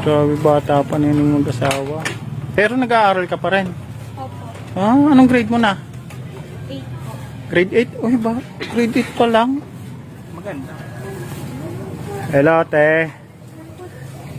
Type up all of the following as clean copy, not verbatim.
Grabe, bata pa na yung mag-asawa. Pero nag-aaral ka pa rin. Opo. Ah, anong grade mo na? 8 po. Grade 8? Uy ba? Grade 8 pa lang? Maganda. Hello, te.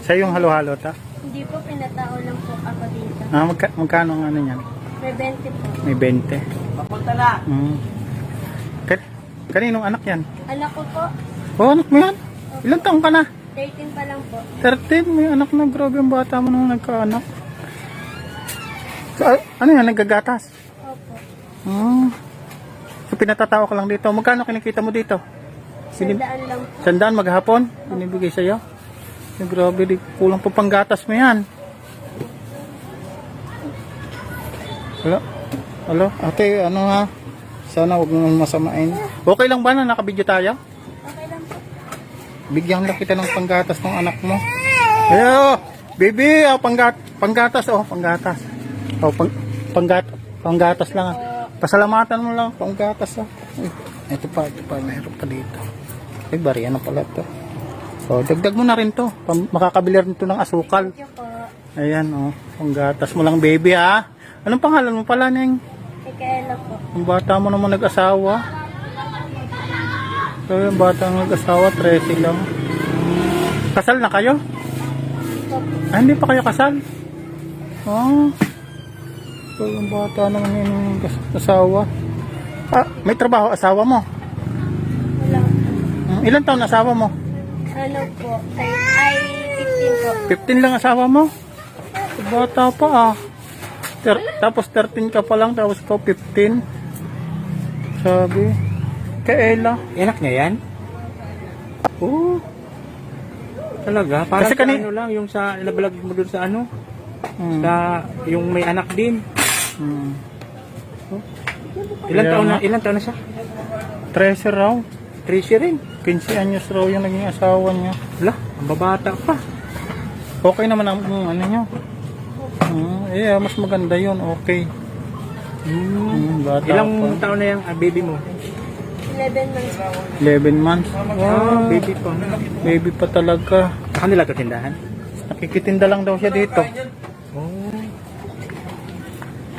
Sa yung halo-halo, ta? Hindi po, pinatao lang po ako dito. Ah, magkano ang ano yan? May 20 po. May 20. Papunta na. Kaninong anak yan? Anak ko po, Oh, anak mo yan? Ilang taong ka na? 13 pa lang po. 13? May anak na. Grabe ang bata mo nung nagkaanak. So, ano yan? Naggagatas? Opo. So, pinatatawa ka lang dito. Magkano kinikita mo dito? Sandaan lang po. Sandaan maghapon? Binibigay sa'yo? Eh, grabe, di, kulang pa panggatas mo yan. Hello? Hello? Ate, ano ha? Sana huwag mo masamain. Okay lang ba na nakabidyo tayo? Okay lang po. Bigyan lang kita ng panggatas ng anak mo. Ayo, baby, oh, panggatas, oh, panggatas. Oh, panggatas lang. Ah. Pasalamatan mo lang, panggatas. Ah. Ito pa, mayroon pa dito. Ay, bariya na pala to. So, dagdag mo na rin to. Makakabili rin to ng asukal. Thank you po. Ayan, oh, panggatas mo lang, baby, ah. Anong pangalan mo pala, Neng? Mikaela po. Ang bata mo naman nag-asawa. So, yung bata nag-asawa, 13 lang. Kasal na kayo? Opo. Ah, hindi pa kayo kasal? Oh. So, yung bata naman yung asawa. Ah, may trabaho asawa mo? Wala po. Ilan taon asawa mo? Ano po? Ay, 15 po. 15 lang asawa mo? Bata pa ah. Tapos 13 ka pa lang, tapos ikaw 15. Sabi. Kaela. Anak niya yan? Oo. Talaga? Parang Kasi sa ano lang, yung sa ilabalag mo dun sa ano? Sa, yung may anak din. Ilan taon na siya? 13 raw. 13 rin. 15 anyos raw yung naging asawa niya. Wala, ang babata pa. Okay naman ang ano niya. Mas maganda yun. Okay. Bata Ilang pa. taon na yung baby mo? 11 months po. 11 months. Wow. Baby pa. Baby pa talaga. Sa kanila ito tindahan? Nakikitinda lang daw siya dito. Oh.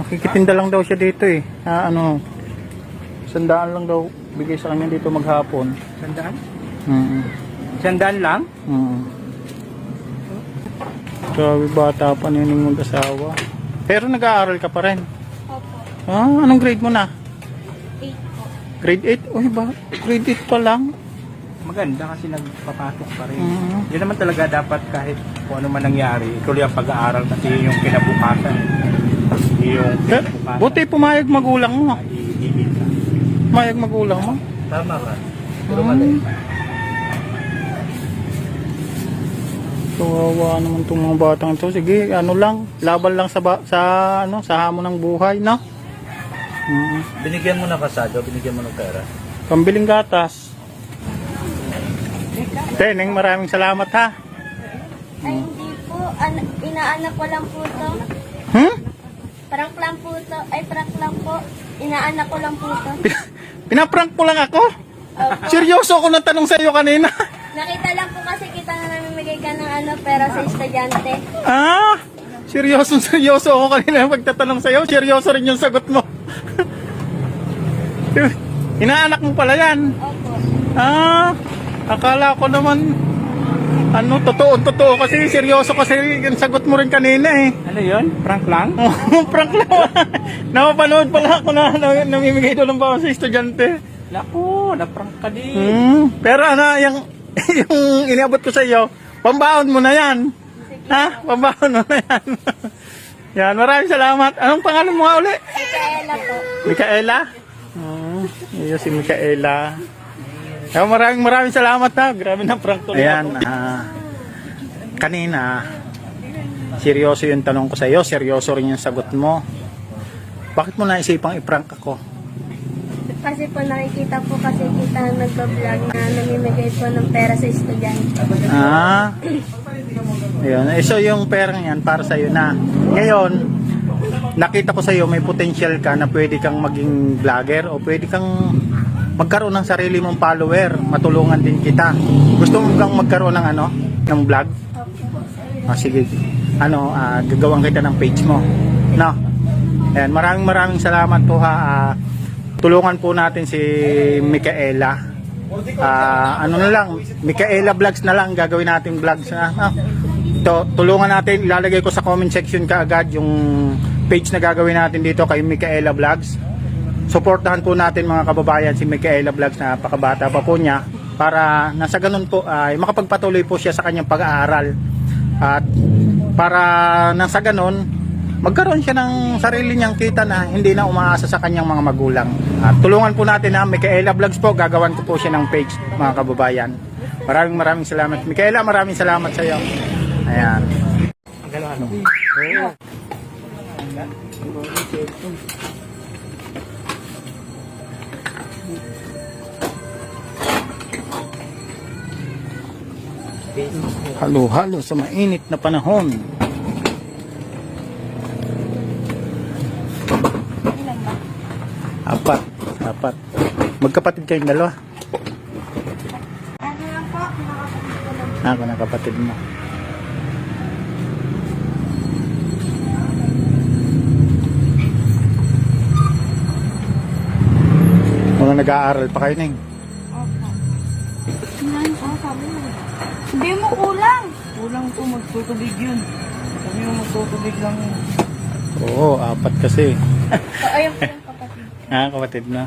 Nakikitinda lang daw siya dito eh. Sandaan lang daw bigay sa kanya dito maghapon. Sandaan? Mm. Sandaan lang? Grabe, bata pa na yung mag-asawa. Pero nag-aaral ka pa rin. Opo. Ah, anong grade mo na? 8 po. Grade 8? Uy ba? Grade 8 pa lang? Maganda kasi nagpapasok pa rin. Yun naman talaga dapat kahit kung ano man nangyari, tuloy ang pag-aaral kasi yung kinabukasan. Yung kinabukasan. Buti pumayag magulang mo. Iibig ka. Pumayag magulang mo. Tama ka. Pero mali. Kawawa naman itong mga batang ito. Sige, ano lang, laban lang sa hamon ng buhay, no? Binigyan mo na kasado, binigyan mo ng pera. Pambiling gatas. Teneng, maraming salamat ha. Ay, hindi po. Inaanak ko lang po to. Prank lang po to. Ay, prank lang po. Inaanak ko lang po to. Pinaprank mo lang ako? Opo. Seryoso ako nang tanong sa iyo kanina. Nakita lang po kasi kita na namimigay ka ng pera sa estudyante. Ah, seryoso ako kanina pagtatanong sa iyo. Seryoso rin yung sagot mo. Inaanak mo pala yan. Opo. Ah, akala ko naman totoo kasi seryoso kasi yung sagot mo rin kanina eh. Ano yun? Prank lang? Oh, prank lang. Napapanood pala ako na namimigay doon ng bawas sa estudyante. Naku, na-prank ka din. Pero yung iniabot ko sa iyo, pambaon mo na yan. Ha? Pambaon mo na yan. Yan, maraming salamat. Anong pangalan mo nga uli? Mikaela po. Mikaela? Iyo si Mikaela. Maraming salamat ha. Grabe na prank tuloy. Ayan, kanina, seryoso yung tanong ko sa iyo, seryoso rin yung sagot mo. Bakit mo naisipang i-prank ako? Kasi po nakikita po kasi kita nagpa-vlog na namimigay po ng pera sa estudyante. Ayun. So yung perang yan para sa iyo na. Ngayon, nakita ko sa iyo may potential ka na pwede kang maging vlogger o pwede kang magkaroon ng sarili mong follower. Matulungan din kita. Gusto mo bang magkaroon ng ng vlog? Opo. Sige. Gagawin kita ng page mo. No? Ayan, maraming salamat po ha. Tulungan po natin si Micaela. Micaela Vlogs na lang gagawin natin vlogs na. Tulungan natin, ilalagay ko sa comment section kaagad yung page na gagawin natin dito kay Micaela Vlogs. Suportahan po natin mga kababayan si Micaela Vlogs, na napakabata pa po niya, para nasa ganun po ay makapagpatuloy po siya sa kanyang pag-aaral, at para nasa ganun magkaroon siya ng sarili niyang kita na hindi na umaasa sa kanyang mga magulang. At tulungan po natin na Micaela Vlogs po, gagawan ko po siya ng page mga kababayan. Maraming salamat Micaela, maraming salamat sa iyo. Ayan. Ang halo-halo sa mainit na panahon. Apat. Magkapatid kayong dalawa? Ano lang po, nakakapagod ko lang. Ako na kapatid mo. Mga nag-aaral pa kayo, Neng? Opo. Yan, sabi mo. Hindi mo kulang. Kulang po, magtutubig yun. Sabi mo magtutubig lang yun. Oo, 4 kasi. Ayun po yung kapatid. Kapatid na.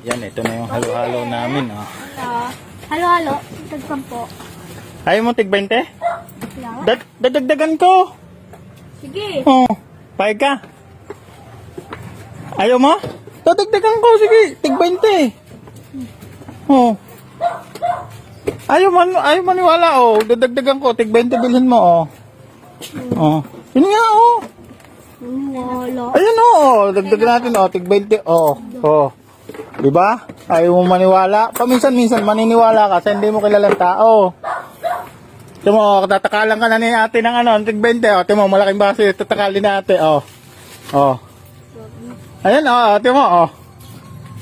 Yan, ito na yung halo-halo namin. Halo-halo, tagpam po. Ayaw mo tig 20? Lang. Dadagdagan ko. Sige. Payag ka. Ayaw mo? Dadagdagan ko, sige. Tig 20. Ayaw maniwala, dadagdagan ko. Tig 20 bilhin mo, Yun nga, Wala. Ayun, dagdagan natin, tig 20, Diba? Ayaw mo maniwala. Paminsan-minsan maniniwala ka sa hindi mo kilalang tao. Ito mo, tatakalan ka na ni ate ng tig 20, Ito mo, malaking baso, tatakalin na ate, Ayan, ate mo,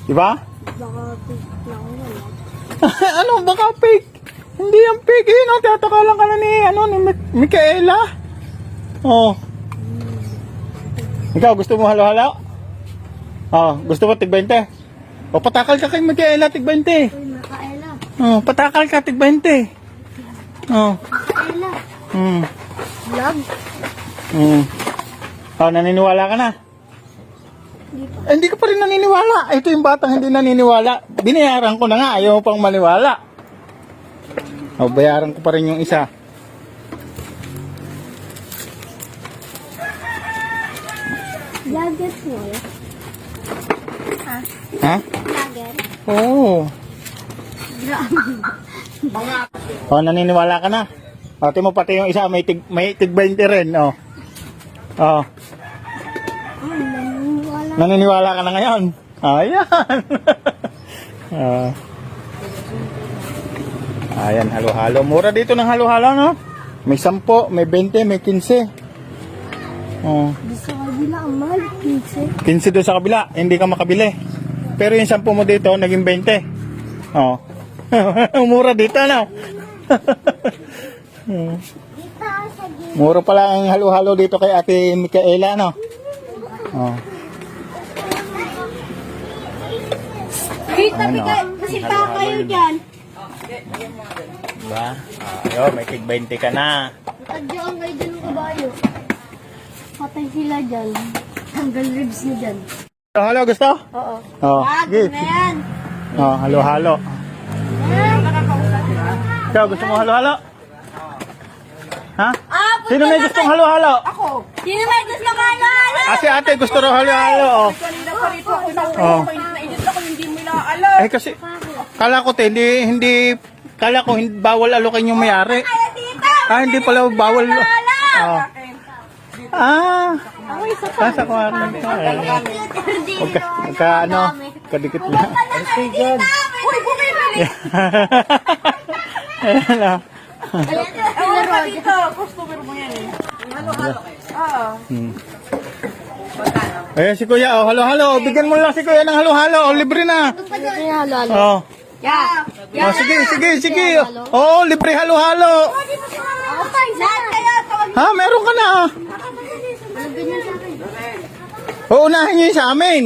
Diba? Baka pig lang wala. Ano, baka fake? Hindi yung fake, yun, tatakalan ka na ni Micaela. Ikaw, gusto mo halo-halo? Gusto mo tig 20? Patakal ka kay Micaela, tig 20. Uy, Makaela. Patakal ka, tig 20. Makaela. Vlog. Naniniwala ka na? Hindi pa. Hindi ka pa rin naniniwala. Ito yung batang hindi naniniwala. Binayaran ko na nga, ayaw mo pang maniwala. Bayaran ko pa rin yung isa. Vlogger po. Ha? Vlogger. Oo. Naniniwala ka na? Ate mo pati yung isa, may tig 20 rin, Naniniwala. Naniniwala ka na ngayon? Ayan. Ayan, halo-halo. Mura dito ng halo-halo, no? May 10, may 20, may 15. Sa kabila ang mahal. 15. 15 doon sa kabila, hindi ka makabili. Pero yung 10 mo dito, naging 20. Mura dito, no? Mura pala ang halo-halo dito kay ate Micaela, no? Tabi kayo. Kasi pa kayo dyan. Diba? May tig 20 ka na. Tadyoan kayo dyan ng kabayo. Patay sila dyan. Tanggal ribs niya dyan. Halo, gusto? Oo. Sige. Na yan. Halo-halo. Ikaw, gusto mo halo-halo? Ha? Sino may gustong halo-halo? Sino may gusto ka halo-halo? Si ate gusto rin halo-halo. Kanina pa rito ako nainit ako, hindi mo inaalam. Kasi, kala ko bawal alokin yung may-ari. Hindi pala bawal. Sa kwarto. Kadikit lang. Uy, bumibili! Ayan o. Ewan ka dito, customer mo yan eh. Halo-halo kayo. Oo. Ayan si Kuya, oh, halo-halo. Bigyan mo lang si Kuya ng halo-halo. Oh, libre na. Halo-halo. Oh. Yeah. Oh, sige. Oh, libre halo-halo. Ako pa, lahat kayo. Ha, meron ka na. Uunahin niyo yung sa amin.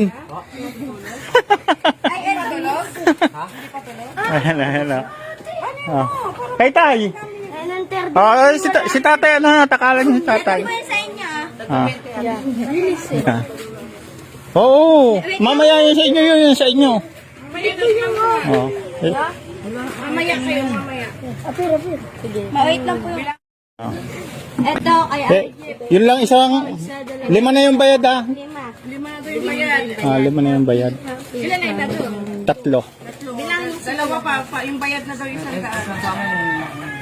Ayan. Oh. Kay Tay. Oh, si tatay, ano, takalan niyo si tatay. Sa inyo. Ah. Yeah. Oo, mamaya yun sa inyo, yun sa inyo. Oh. Mamaya kayo, mamaya. Mawait lang po yung... Ito, kay Yun lang isang, 5 na yung bayad ah. 5. Lima na daw yung bayad. 5 na yung bayad. Ilan na yung tatlo? 3. Dalawa pa, yung bayad na daw yung 100.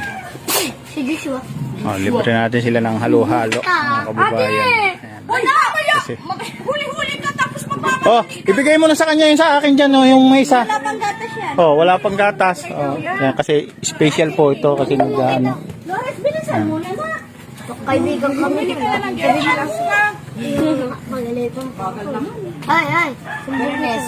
Si Joshua. Oh, libre natin sila ng halo-halo, mga kababayan. Ayan. Wala, mamaya! Kasi- Huli-huli ka tapos magpapalagay. Oh, ibigay mo na sa kanya yung sa akin dyan, oh, yung may isa. Wala pang gatas yan. Oh, wala pang gatas. Oh, yan, kasi special po ito kasi nag-ano. Loris, bilisan mo na na. Kaibigan kami. Sabi mo lang. Malalipang. Ay, Sumbunes.